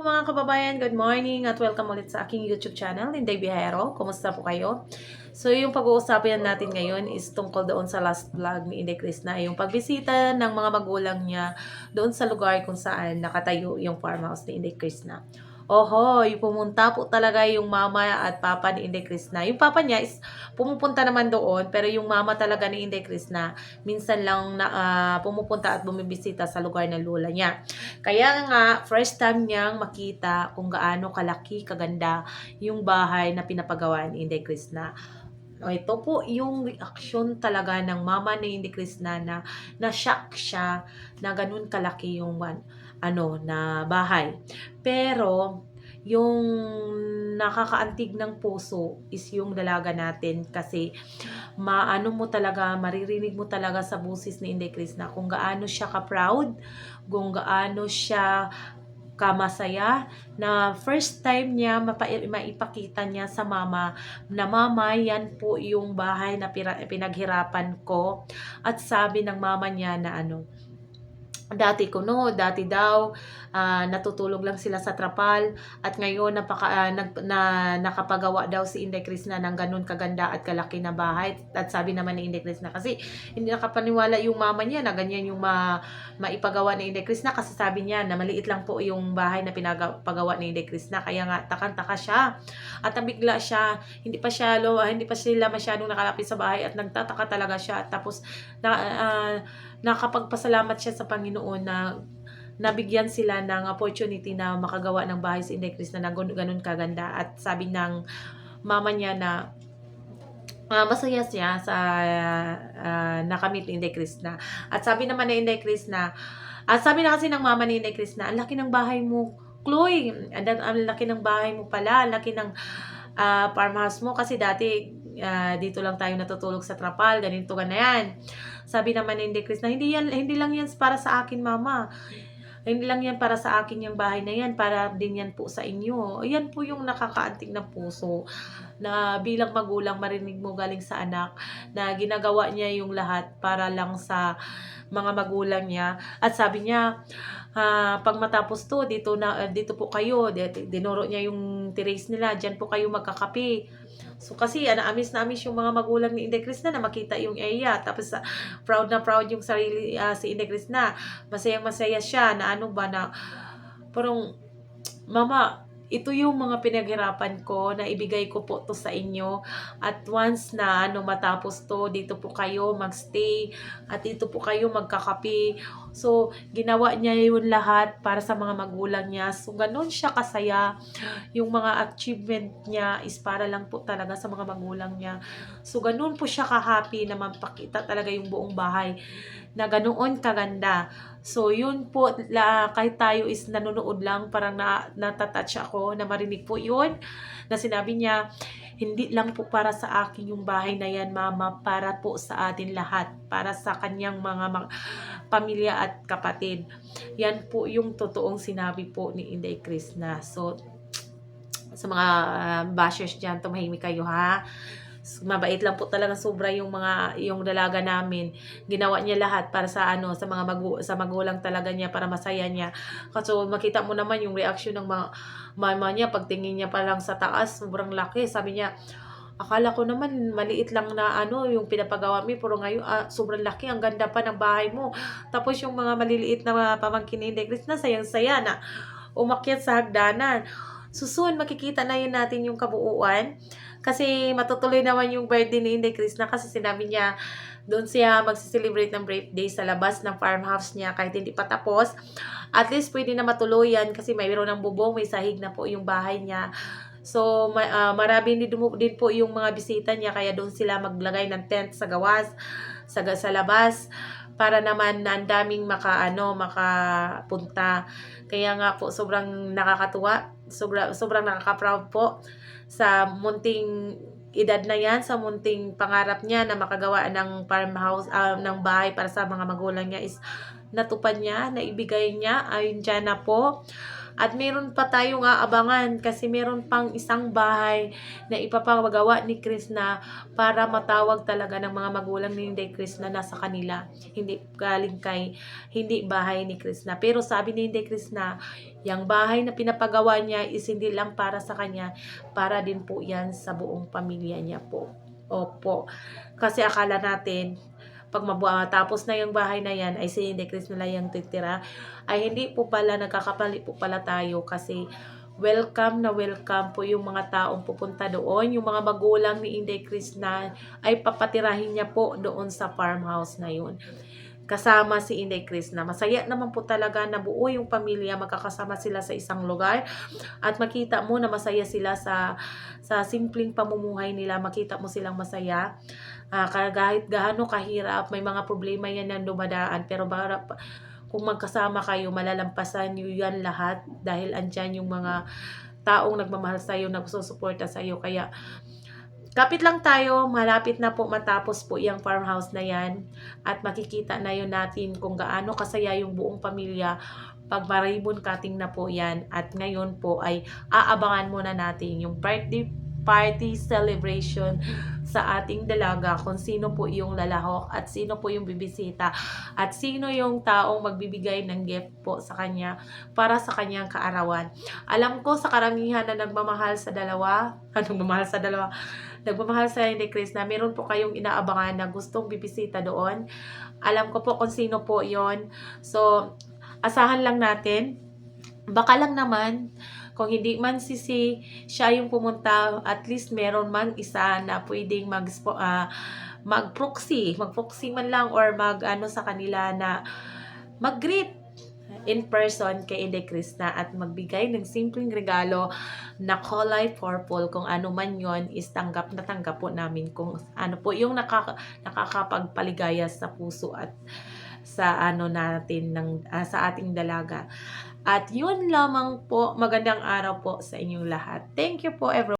Mga kababayan, good morning at welcome ulit sa aking YouTube channel, Inday Bihero. Kumusta po kayo? So, yung pag-uusapan natin ngayon is tungkol doon sa last vlog ni Inday Krishna, yung pagbisita ng mga magulang niya doon sa lugar kung saan nakatayo yung farmhouse ni Inday Krishna. Ohoy, pumunta po talaga yung mama at papa ni Inday Krishna. Yung papa niya is pumupunta naman doon, pero yung mama talaga ni Inday Krishna, minsan lang na pumupunta at bumibisita sa lugar ng lola niya. Kaya nga, first time niyang makita kung gaano kalaki, kaganda yung bahay na pinapagawa ni Inday Krishna. Ito po yung reaksyon talaga ng mama ni Inday Krishna na na-shock siya na ganun kalaki yung na bahay. Pero yung nakakaantig ng puso is yung dalaga natin kasi maano mo talaga, maririnig mo talaga sa busis ni Inday Krishna kung gaano siya ka-proud, kung gaano siya kamasaya na first time niya maipakita niya sa mama na mama, yan po yung bahay na pinaghirapan ko. At sabi ng mama niya na dati daw, natutulog lang sila sa trapal at ngayon nakapagawa daw si Inday Krishna ng ganun kaganda at kalaki na bahay. At sabi naman ni Inday Krishna kasi hindi nakapaniwala yung mama niya na ganyan yung maipagawa ni Inday Krishna kasi sabi niya na maliit lang po yung bahay na pinapagawa ni Inday Krishna. Kaya nga takang-taka siya at nabigla siya, hindi pa sila masyadong nakalapit sa bahay at nagtataka talaga siya. Tapos nakapagpasalamat siya sa Panginoon na nabigyan sila ng opportunity na makagawa ng bahay si Inday Krishna na ganun kaganda. At sabi ng mama niya na masaya siya sa nakamit ni Inday Krishna. At sabi naman ni Inday Krishna, sabi na kasi ng mama ni Inday Krishna, ang laki ng bahay mo, Chloe. Ang laki ng bahay mo pala, ang laki ng farmhouse mo kasi dati dito lang tayo natutulog sa trapal, ganito yan. Sabi naman ni Inday Krishna, hindi lang yan para sa akin, mama. Hindi lang yan para sa akin yung bahay na yan, para din yan po sa inyo. Yan po yung nakakaantig ng puso na bilang magulang marinig mo galing sa anak na ginagawa niya yung lahat para lang sa mga magulang niya. At sabi niya, pag matapos to, dito po kayo, dinuro niya yung terrace nila, diyan po kayo magkakape. So kasi amis na amis yung mga magulang ni Inday Krishna na makita yung area. Tapos proud na proud yung sarili si Inday Krishna. Masayang masaya siya na parang mama, ito yung mga pinaghirapan ko na ibigay ko po to sa inyo. At once na matapos to, dito po kayo magstay at dito po kayo magkakape. So, ginawa niya yun lahat para sa mga magulang niya. So, ganun siya kasaya. Yung mga achievement niya is para lang po talaga sa mga magulang niya. So, ganun po siya ka-happy na mapakita talaga yung buong bahay na ganoon kaganda. So, yun po, kahit tayo is nanonood lang, parang natatouch ako na marinig po yun, na sinabi niya, hindi lang po para sa akin yung bahay na yan, mama, para po sa atin lahat, para sa kanyang mga pamilya at kapatid. Yan po yung totoong sinabi po ni Inday Krishna. So, sa mga bashers dyan, tumahimik kayo ha. Mabait lang po talaga sobra yung dalaga namin. Ginawa niya lahat para sa sa mga sa magulang talaga niya para masaya niya. Kasi makita mo naman yung reaction ng mga mama niya pagtingin niya pa lang sa taas, sobrang laki. Sabi niya, akala ko naman maliit lang na yung pinapagawa mo, pero ngayon sobrang laki, ang ganda pa ng bahay mo. Tapos yung mga maliliit na mga pamangkin ni Inday Krishna, sayang-saya na umakyat sa hagdanan. So soon, makikita na yun natin yung kabuuan. Kasi matutuloy naman yung birthday ni Inday Krishna kasi sinabi niya doon siya magsi-celebrate ng birthday sa labas ng farmhouse niya kahit hindi pa tapos. At least pwede na matuloy yan kasi mayroon ng bubong, may sahig na po yung bahay niya. So, marami din po yung mga bisita niya kaya doon sila maglagay ng tent sa gawas, sa labas para naman ang daming makapunta. Kaya nga po sobrang nakakatuwa, sobrang nakaka-proud po sa munting edad na yan, sa munting pangarap niya na makagawa ng farmhouse, ng bahay para sa mga magulang niya is natupad niya, naibigay niya, ayun dyan na po. At meron pa tayong aabangan kasi meron pang isang bahay na ipapagawa ni Krishna para matawag talaga ng mga magulang ni Inday Krishna na sa kanila. Hindi galing kay, hindi bahay ni Krishna. Pero sabi ni Inday Krishna, yung bahay na pinapagawa niya is hindi lang para sa kanya, para din po yan sa buong pamilya niya po. Opo. Kasi akala natin, pag tapos na yung bahay na yan, ay si Inday Krishna lang yung titira. Ay hindi po pala, nagkakapali po pala tayo kasi welcome na welcome po yung mga taong pupunta doon. Yung mga magulang ni Inday Krishna ay papatirahin niya po doon sa farmhouse na yun. Kasama si Inday Krishna. Masaya naman po talaga na buo yung pamilya, magkakasama sila sa isang lugar at makita mo na masaya sila sa simpleng pamumuhay nila. Makita mo silang masaya. Kahit gaano kahirap, may mga problema yan na dumadaan, pero kung magkasama kayo, malalampasan nyo yan lahat dahil andyan yung mga taong nagmamahal sa'yo, nagsusuporta sa'yo. Kaya kapit lang tayo, malapit na po matapos po yung farmhouse na yan at makikita na yun natin kung gaano kasaya yung buong pamilya pag ribbon cutting na po yan. At ngayon po ay aabangan muna natin yung birthday party celebration sa ating dalaga, kung sino po yung lalahok at sino po yung bibisita at sino yung taong magbibigay ng gift po sa kanya para sa kanyang kaarawan. Alam ko sa karamihan na nagmamahal sa dalawa, nagmamahal sa Inday Krishna, meron po kayong inaabangan na gustong bibisita doon. Alam ko po kung sino po yon. So, asahan lang natin. Baka lang naman, kung hindi man siya yung pumunta, at least meron man isa na pwedeng mag-proxy man lang or mag-ano sa kanila na mag-greet in person kay Inday Krishna at magbigay ng simpleng regalo na kulay purple. Kung ano man yon is tanggap po namin kung ano po yung nakakapagpaligaya sa puso at sa natin sa ating dalaga. At yun lamang po, magandang araw po sa inyong lahat. Thank you po everyone.